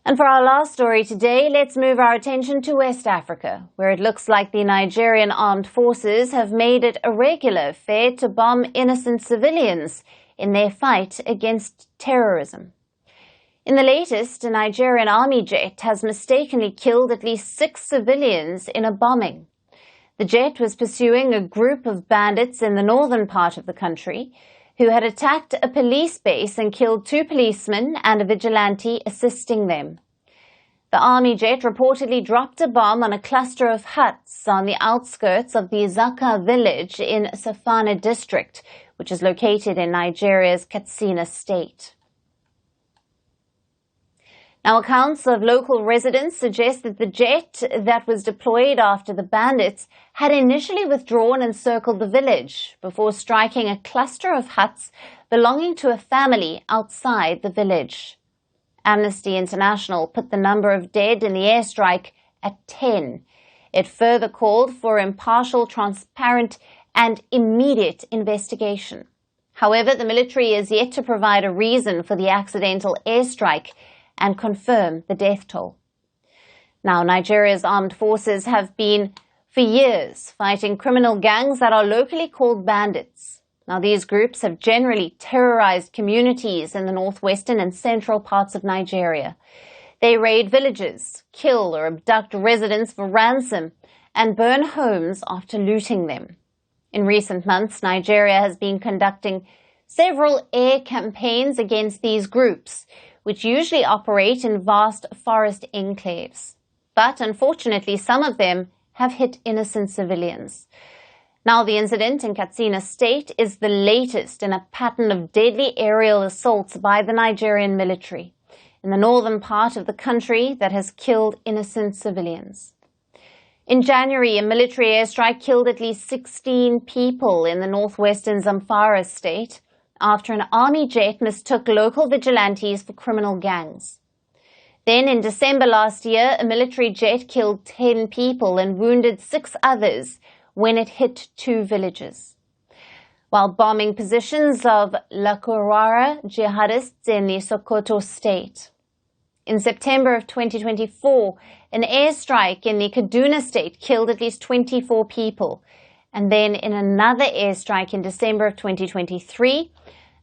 And for our last story today, let's move our attention to West Africa, where it looks like the Nigerian armed forces have made it a regular affair to bomb innocent civilians in their fight against terrorism. In the latest, a Nigerian army jet has mistakenly killed at least 6 civilians in a bombing. The jet was pursuing a group of bandits in the northern part of the country who had attacked a police base and killed 2 policemen and a vigilante assisting them. The army jet reportedly dropped a bomb on a cluster of huts on the outskirts of the Zaka village in Safana district, which is located in Nigeria's Katsina state. Now, accounts of local residents suggest that the jet that was deployed after the bandits had initially withdrawn and circled the village before striking a cluster of huts belonging to a family outside the village. Amnesty International put the number of dead in the airstrike at 10. It further called for impartial, transparent and immediate investigation. However, the military is yet to provide a reason for the accidental airstrike and confirm the death toll. Now, Nigeria's armed forces have been, for years, fighting criminal gangs that are locally called bandits. Now, these groups have generally terrorized communities in the northwestern and central parts of Nigeria. They raid villages, kill or abduct residents for ransom, and burn homes after looting them. In recent months, Nigeria has been conducting several air campaigns against these groups, which usually operate in vast forest enclaves. But unfortunately, some of them have hit innocent civilians. Now, the incident in Katsina state is the latest in a pattern of deadly aerial assaults by the Nigerian military in the northern part of the country that has killed innocent civilians. In January, a military airstrike killed at least 16 people in the northwestern Zamfara state, after an army jet mistook local vigilantes for criminal gangs. Then in December last year, a military jet killed 10 people and wounded 6 others when it hit 2 villages. While bombing positions of Lakurara jihadists in the Sokoto state. In September of 2024, an airstrike in the Kaduna state killed at least 24 people. And then in another airstrike in December of 2023,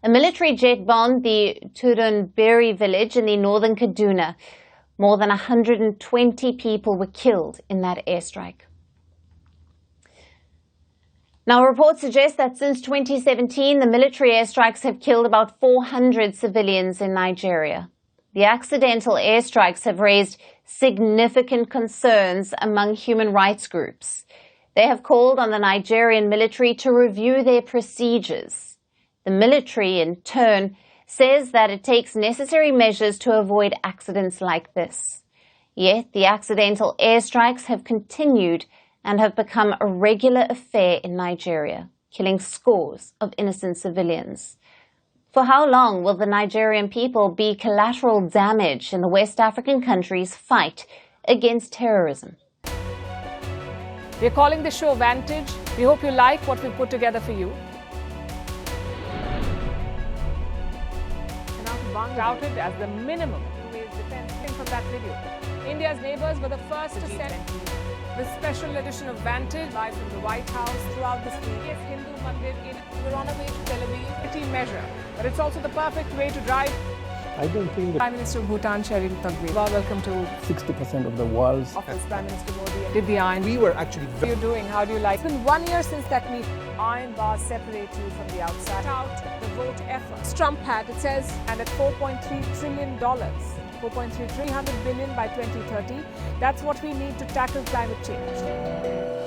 a military jet bombed the Turunberi village in the northern Kaduna. More than 120 people were killed in that airstrike. Now, reports suggest that since 2017, the military airstrikes have killed about 400 civilians in Nigeria. The accidental airstrikes have raised significant concerns among human rights groups. They have called on the Nigerian military to review their procedures. The military, in turn, says that it takes necessary measures to avoid accidents like this. Yet the accidental airstrikes have continued and have become a regular affair in Nigeria, killing scores of innocent civilians. For how long will the Nigerian people be collateral damage in the West African country's fight against terrorism? We're calling the show Vantage. We hope you like what we put together for you. Touted as the minimum defense from that video. India's neighbors were the first to send the special edition of Vantage live from the White House throughout this week. Yes, Hindu Mandir in we're on our way to Tel Aviv. Measure, but it's also the perfect way to drive. I don't think Prime Minister of Bhutan, Sherin Tagwe. Welcome to 60% of the world's office. Prime Minister Modi did the iron. We were actually. How are you doing? How do you like? It's been 1 year since that meeting. Iron bars separate you from the outside. Out the vote efforts. Trump had, it says, and at $4.3 trillion. 4.3 300 billion by 2030. That's what we need to tackle climate change.